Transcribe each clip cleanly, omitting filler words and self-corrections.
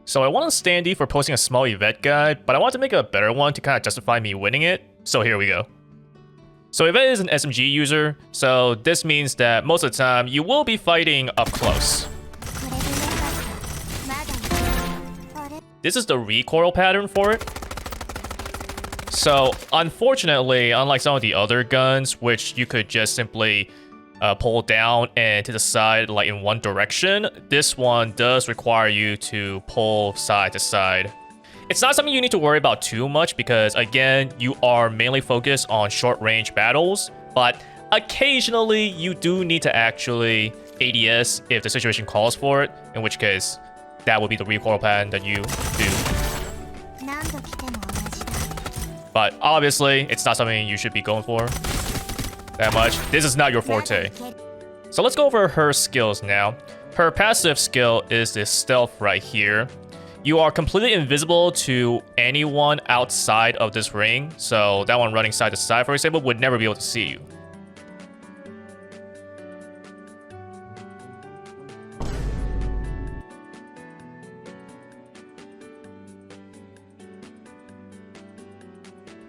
So I want a standee for posting a small Yvette guide, but I want to make a better one to kind of justify me winning it, so here we go. So Yvette is an SMG user, so this means that most of the time you will be fighting up close. This is the recoil pattern for it. So unfortunately, unlike some of the other guns, which you could just simply pull down and to the side like in one direction, this one does require you to pull side to side. It's not something you need to worry about too much because again, you are mainly focused on short range battles, but occasionally you do need to actually ADS if the situation calls for it, in which case that would be the recoil pattern that you do. But obviously, it's not something you should be going for that much. This is not your forte. So let's go over her skills now. Her passive skill is this stealth right here. You are completely invisible to anyone outside of this ring. So that one running side to side, for example, would never be able to see you.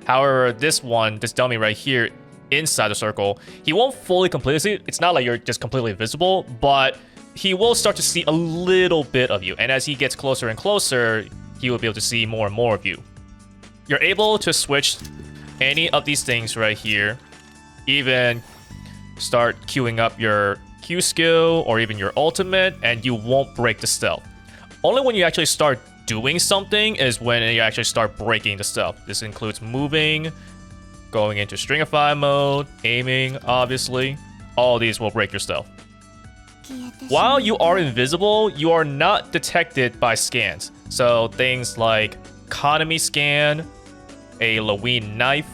However, this dummy right here, inside the circle, he won't fully completely see it. It's not like you're just completely visible, but he will start to see a little bit of you. And as he gets closer and closer, he will be able to see more and more of you. You're able to switch any of these things right here, even start queuing up your Q skill or even your ultimate, and you won't break the stealth. Only when you actually start doing something is when you actually start breaking the stealth. This includes moving, going into stringify mode, aiming, obviously. All these will break your stealth. While you are invisible, you are not detected by scans. So things like Konami scan, a Lewin knife,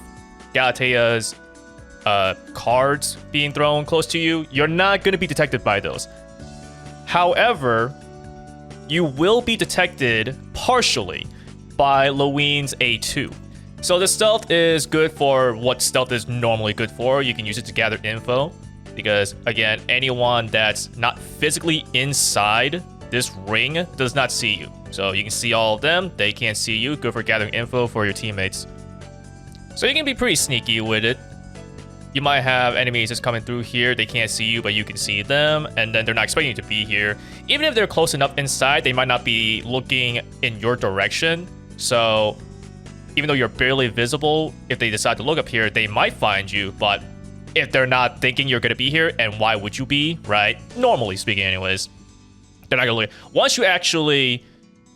Galatea's cards being thrown close to you, you're not going to be detected by those. However, you will be detected partially by Lewin's A2. So the stealth is good for what stealth is normally good for. You can use it to gather info because, again, anyone that's not physically inside this ring does not see you. So you can see all of them. They can't see you. Good for gathering info for your teammates. So you can be pretty sneaky with it. You might have enemies just coming through here. They can't see you, but you can see them. And then they're not expecting you to be here. Even if they're close enough inside, they might not be looking in your direction. So even though you're barely visible, if they decide to look up here, they might find you. But if they're not thinking you're going to be here, and why would you be, right? Normally speaking anyways, they're not going to look. Once you actually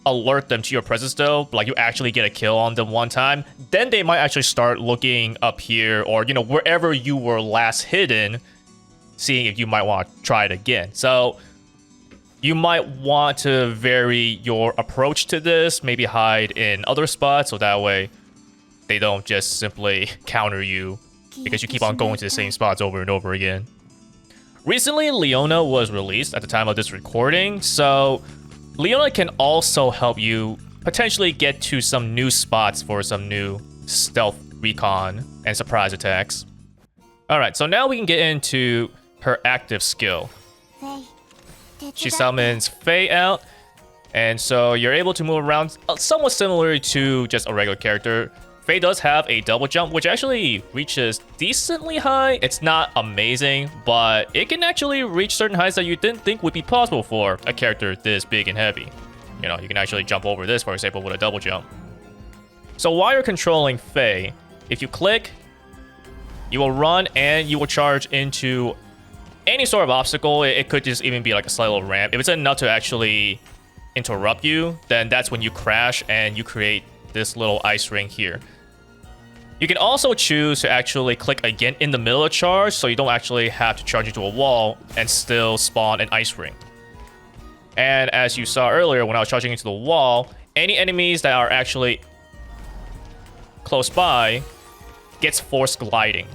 alert them to your presence though, like you actually get a kill on them one time, then they might actually start looking up here or, you know, wherever you were last hidden, seeing if you might want to try it again. So you might want to vary your approach to this, maybe hide in other spots so that way they don't just simply counter you because you keep on going to the same spots over and over again. Recently, Leona was released at the time of this recording, so Leona can also help you potentially get to some new spots for some new stealth recon and surprise attacks. Alright, so now we can get into her active skill. She summons Faye out, and so you're able to move around somewhat similar to just a regular character. Faye does have a double jump, which actually reaches decently high. It's not amazing, but it can actually reach certain heights that you didn't think would be possible for a character this big and heavy. You know, you can actually jump over this, for example, with a double jump. So while you're controlling Faye, if you click, you will run and you will charge into any sort of obstacle. It could just even be like a slight little ramp. If it's enough to actually interrupt you, then that's when you crash and you create this little ice ring here. You can also choose to actually click again in the middle of charge, so you don't actually have to charge into a wall and still spawn an ice ring. And as you saw earlier, when I was charging into the wall, any enemies that are actually close by gets force gliding.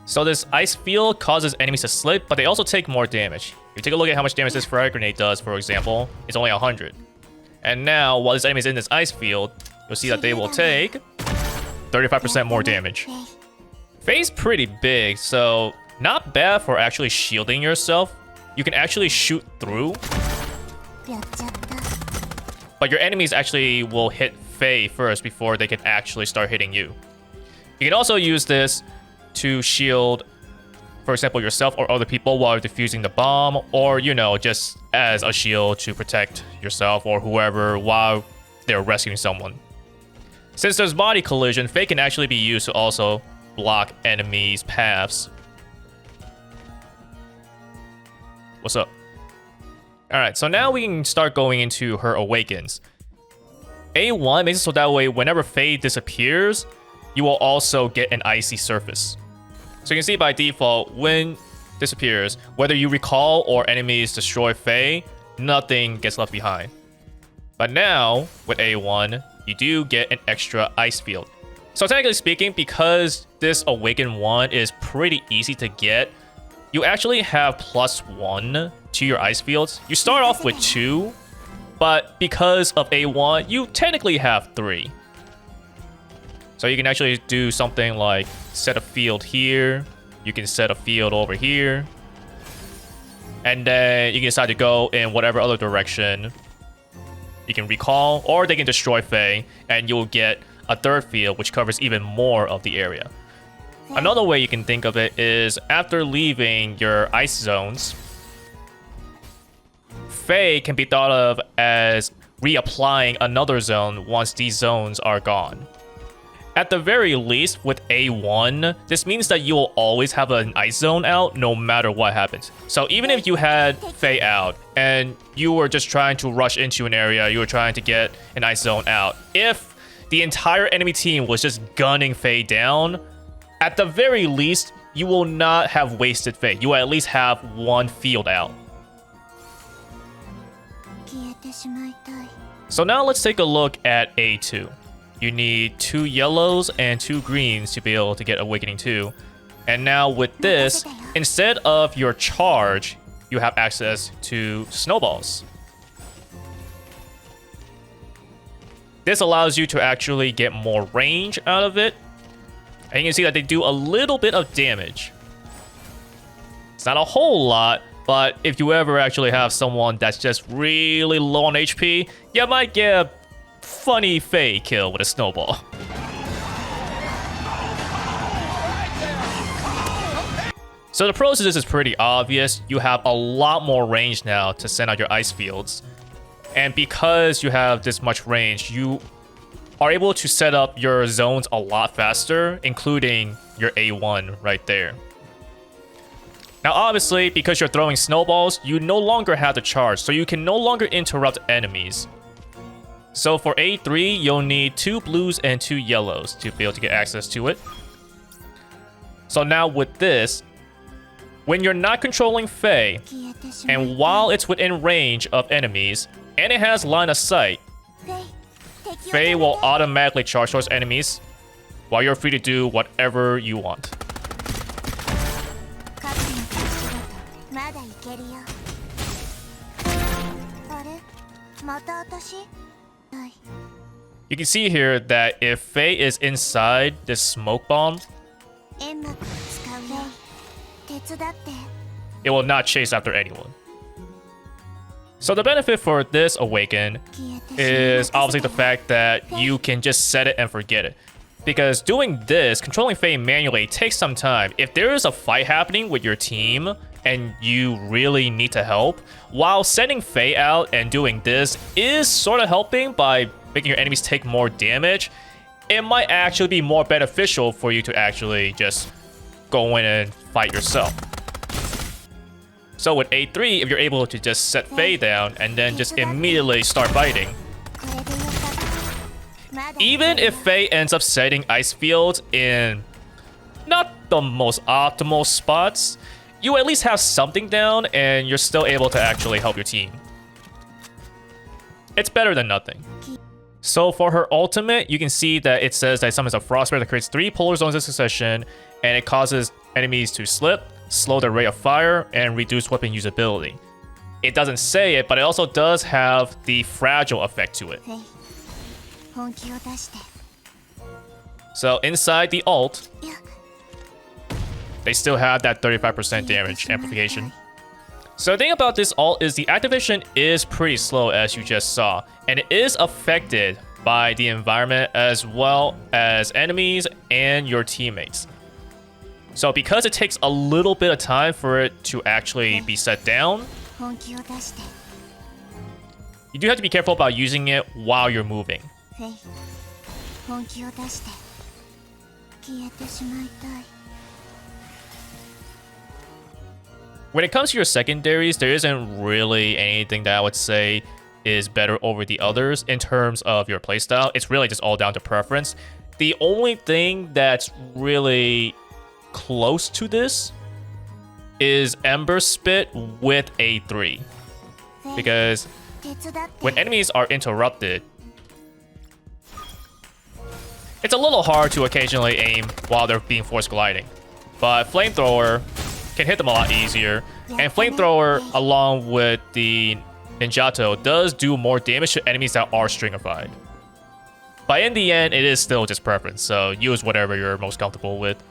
So this ice field causes enemies to slip, but they also take more damage. If you take a look at how much damage this frag grenade does, for example, it's only 100. And now, while this enemy is in this ice field, you'll see that they will take 35% more damage. Faye's pretty big, so not bad for actually shielding yourself. You can actually shoot through. but your enemies actually will hit Faye first before they can actually start hitting you. You can also use this to shield, for example, yourself or other people while defusing the bomb, or, you know, just as a shield to protect yourself or whoever while they're rescuing someone. Since there's body collision, Faye can actually be used to also block enemies' paths. What's up? Alright, so now we can start going into her awakens. A1 makes it so that way whenever Faye disappears, you will also get an icy surface. So you can see by default, when disappears, whether you recall or enemies destroy Faye, nothing gets left behind. But now, with A1, you do get an extra ice field. So technically speaking, because this Awaken 1 is pretty easy to get, you actually have +1 to your ice fields. You start off with 2, but because of A1, you technically have 3. So you can actually do something like set a field here, you can set a field over here, and then you can decide to go in whatever other direction. You can recall, or they can destroy Faye, and you'll get a third field which covers even more of the area. Another way you can think of it is after leaving your ice zones, Faye can be thought of as reapplying another zone once these zones are gone. At the very least, with A1, this means that you will always have an ice zone out no matter what happens. So even if you had Faye out and you were just trying to rush into an area, you were trying to get an ice zone out, if the entire enemy team was just gunning Faye down, at the very least, you will not have wasted Faye. You will at least have one field out. So now let's take a look at A2. You need 2 yellows and 2 greens to be able to get Awakening 2. And now with this, instead of your charge, you have access to snowballs. This allows you to actually get more range out of it. And you can see that they do a little bit of damage. It's not a whole lot, but if you ever actually have someone that's just really low on HP, you might get a funny Faye kill with a snowball. So the pros of this is pretty obvious. You have a lot more range now to send out your ice fields. And because you have this much range, you are able to set up your zones a lot faster, including your A1 right there. Now obviously, because you're throwing snowballs, you no longer have the charge, so you can no longer interrupt enemies. So for A3, you'll need 2 blues and 2 yellows to be able to get access to it. So now with this, when you're not controlling Faye, and while it's within range of enemies, and it has line of sight, Faye will automatically charge towards enemies, while you're free to do whatever you want. You can see here that if Faye is inside this smoke bomb, it will not chase after anyone. So the benefit for this Awaken is obviously the fact that you can just set it and forget it. Because doing this, controlling Faye manually, takes some time. If there is a fight happening with your team and you really need to help, while sending Faye out and doing this is sort of helping by making your enemies take more damage, it might actually be more beneficial for you to actually just go in and fight yourself. So with A3, if you're able to just set Faye down and then just immediately start fighting, even if Faye ends up setting ice fields in not the most optimal spots, you at least have something down and you're still able to actually help your team. It's better than nothing. So for her ultimate, you can see that it says that it summons a frost bear that creates 3 polar zones in succession, and it causes enemies to slip, slow their rate of fire, and reduce weapon usability. It doesn't say it, but it also does have the fragile effect to it. So inside the ult, they still have that 35% damage amplification. So the thing about this ult is the activation is pretty slow, as you just saw, and it is affected by the environment as well as enemies and your teammates. So because it takes a little bit of time for it to actually be set down, you do have to be careful about using it while you're moving. When it comes to your secondaries, there isn't really anything that I would say is better over the others in terms of your playstyle. It's really just all down to preference. The only thing that's really close to this is Ember Spit with A3. Because when enemies are interrupted, it's a little hard to occasionally aim while they're being force gliding. But Flamethrower can hit them a lot easier. And Flamethrower, along with the Ninjato, does do more damage to enemies that are stringified. But in the end, it is still just preference, so use whatever you're most comfortable with.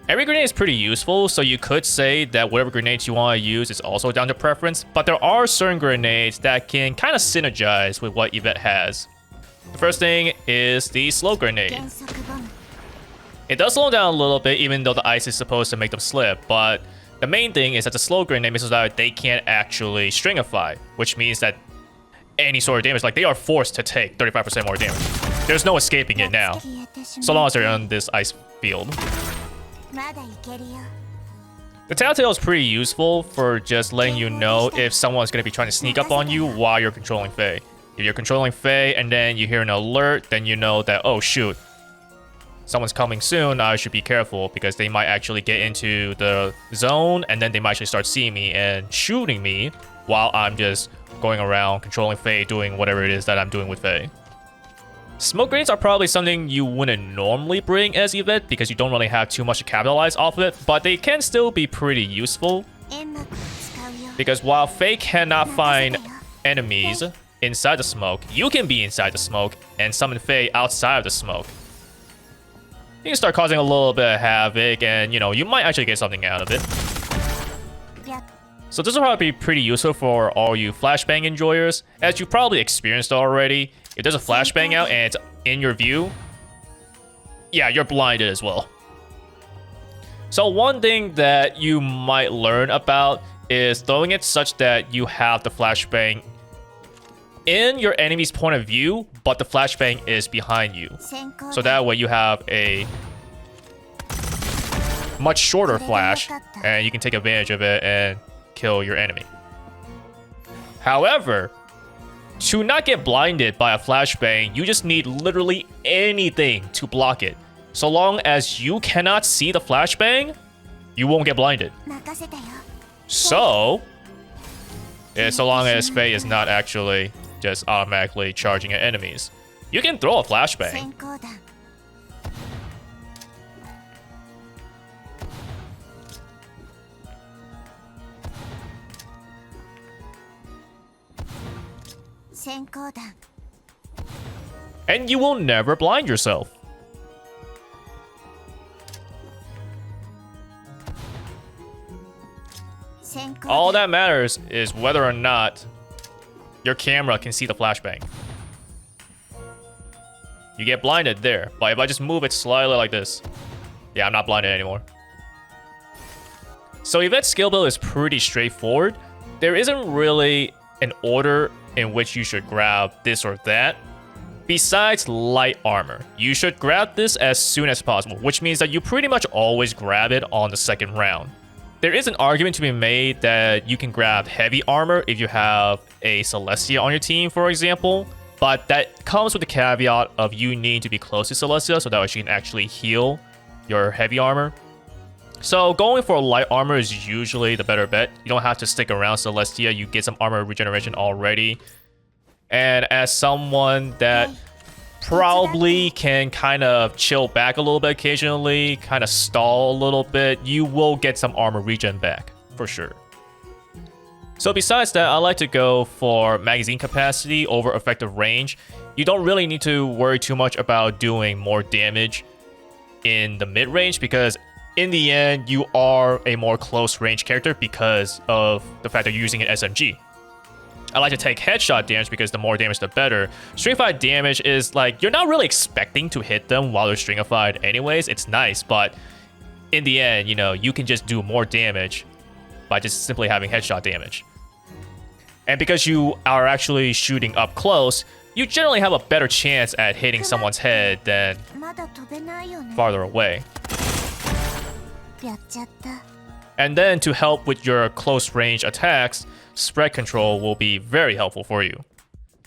Every grenade is pretty useful, so you could say that whatever grenades you want to use is also down to preference, but there are certain grenades that can kind of synergize with what Yvette has. The first thing is the slow grenade. It does slow down a little bit, even though the ice is supposed to make them slip, but the main thing is that the slow grenade means that they can't actually stringify, which means that any sort of damage, like they are forced to take 35% more damage. There's no escaping it now, so long as they're on this ice field. The Telltale is pretty useful for just letting you know if someone's going to be trying to sneak up on you while you're controlling Faye. If you're controlling Faye and then you hear an alert, then you know that, oh shoot, someone's coming soon, I should be careful because they might actually get into the zone and then they might actually start seeing me and shooting me while I'm just going around controlling Faye, doing whatever it is that I'm doing with Faye. Smoke grenades are probably something you wouldn't normally bring as Yvette because you don't really have too much to capitalize off of it, but they can still be pretty useful. Because while Faye cannot find enemies inside the smoke, you can be inside the smoke and summon Faye outside of the smoke. You can start causing a little bit of havoc and, you know, you might actually get something out of it. So this will probably be pretty useful for all you flashbang enjoyers. As you probably experienced already, if there's a flashbang out and it's in your view, yeah, you're blinded as well. So one thing that you might learn about is throwing it such that you have the flashbang in your enemy's point of view, but the flashbang is behind you. So that way you have a much shorter flash and you can take advantage of it and kill your enemy. However, to not get blinded by a flashbang, you just need literally anything to block it. So long as you cannot see the flashbang, you won't get blinded. So long as Faye is not actually just automatically charging at enemies, you can throw a flashbang. And you will never blind yourself. All that matters is whether or not your camera can see the flashbang. You get blinded there, but if I just move it slightly like this, yeah, I'm not blinded anymore. So Yvette's skill build is pretty straightforward. There isn't really an order in which you should grab this or that. Besides light armor, you should grab this as soon as possible, which means that you pretty much always grab it on the second round. There is an argument to be made that you can grab heavy armor if you have a Celestia on your team, for example, but that comes with the caveat of you needing to be close to Celestia so that way she can actually heal your heavy armor. So going for light armor is usually the better bet. You don't have to stick around Celestia, you get some armor regeneration already. And as someone that probably can kind of chill back a little bit occasionally, kind of stall a little bit, you will get some armor regen back, for sure. So besides that, I like to go for magazine capacity over effective range. You don't really need to worry too much about doing more damage in the mid-range because in the end, you are a more close range character because of the fact that you're using an SMG. I like to take headshot damage because the more damage, the better. Stringified damage is like, you're not really expecting to hit them while they're stringified anyways. It's nice, but in the end, you know, you can just do more damage by just simply having headshot damage. And because you are actually shooting up close, you generally have a better chance at hitting someone's head than farther away. And then to help with your close range attacks, spread control will be very helpful for you.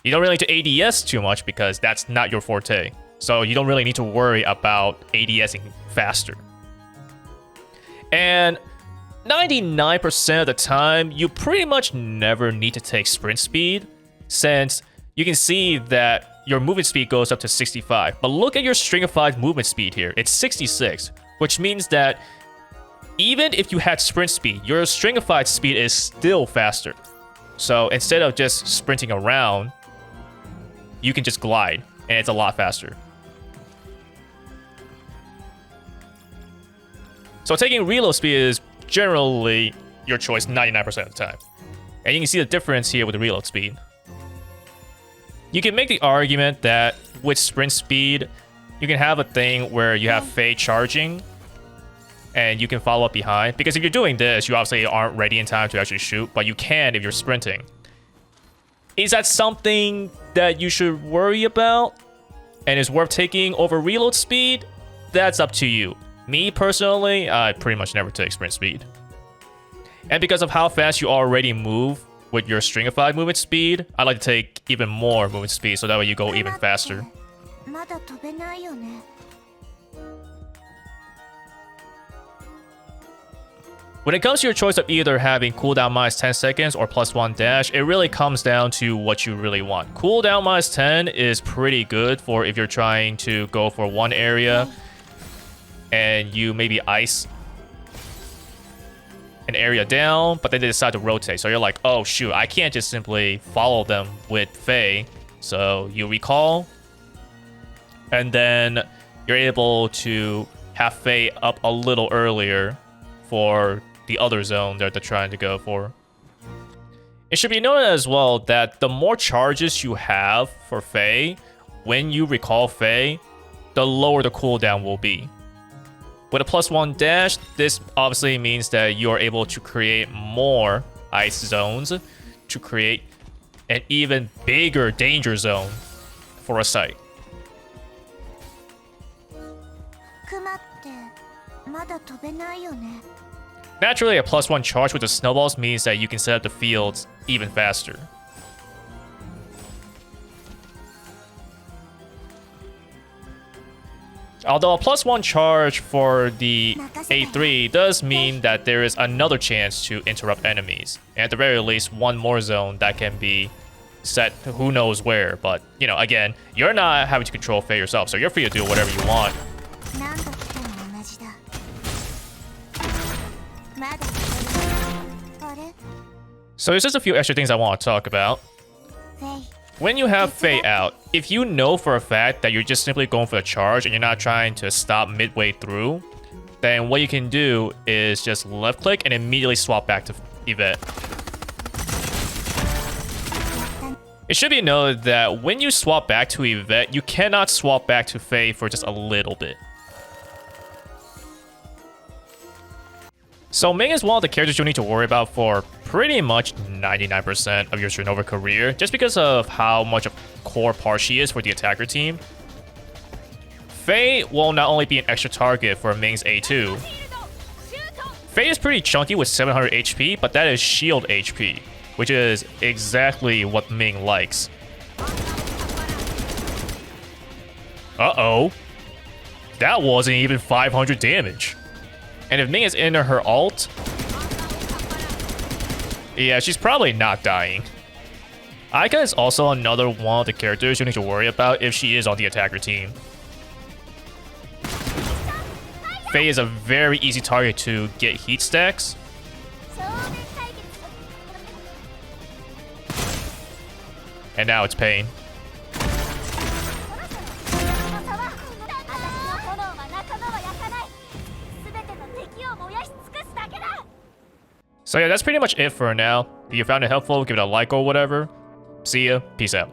You don't really need to ADS too much because that's not your forte. So you don't really need to worry about ADSing faster. And 99% of the time, you pretty much never need to take sprint speed, since you can see that your movement speed goes up to 65. But look at your stringified movement speed here. It's 66, which means that even if you had sprint speed, your stringified speed is still faster. So instead of just sprinting around, you can just glide, and it's a lot faster. So taking reload speed is generally your choice 99% of the time. And you can see the difference here with the reload speed. You can make the argument that with sprint speed, you can have a thing where you have Faye charging and you can follow up behind. Because if you're doing this, you obviously aren't ready in time to actually shoot, but you can if you're sprinting. Is that something that you should worry about and is worth taking over reload speed? That's up to you. Me personally, I pretty much never take sprint speed. And because of how fast you already move with your stringified movement speed, I like to take even more movement speed so that way you go even faster. When it comes to your choice of either having cooldown minus 10 seconds or +1 dash, it really comes down to what you really want. Cooldown minus 10 is pretty good for if you're trying to go for one area and you maybe ice an area down, but then they decide to rotate. So you're like, oh shoot, I can't just simply follow them with Faye. So you recall, and then you're able to have Faye up a little earlier for the other zone that they're trying to go for. It should be noted as well that the more charges you have for Faye, when you recall Faye, the lower the cooldown will be. With a +1 dash, this obviously means that you are able to create more ice zones to create an even bigger danger zone for a site. Naturally, a +1 charge with the snowballs means that you can set up the fields even faster. Although a +1 charge for the A3 does mean that there is another chance to interrupt enemies. And at the very least, one more zone that can be set who knows where. But, you know, again, you're not having to control Faye yourself, so you're free to do whatever you want. So there's just a few extra things I want to talk about. When you have Faye out, if you know for a fact that you're just simply going for the charge and you're not trying to stop midway through, then what you can do is just left click and immediately swap back to Yvette. It should be noted that when you swap back to Yvette, you cannot swap back to Faye for just a little bit. So Ming is one of the characters you need to worry about for pretty much 99% of your Supernova career, just because of how much of a core part she is for the attacker team. Faye will not only be an extra target for Ming's A2. Faye is pretty chunky with 700 HP, but that is shield HP, which is exactly what Ming likes. Uh-oh. That wasn't even 500 damage. And if Ming is in her ult, yeah, she's probably not dying. Aika is also another one of the characters you need to worry about if she is on the attacker team. Faye is a very easy target to get heat stacks. And now it's Pain. So yeah, that's pretty much it for now. If you found it helpful, give it a like or whatever. See ya. Peace out.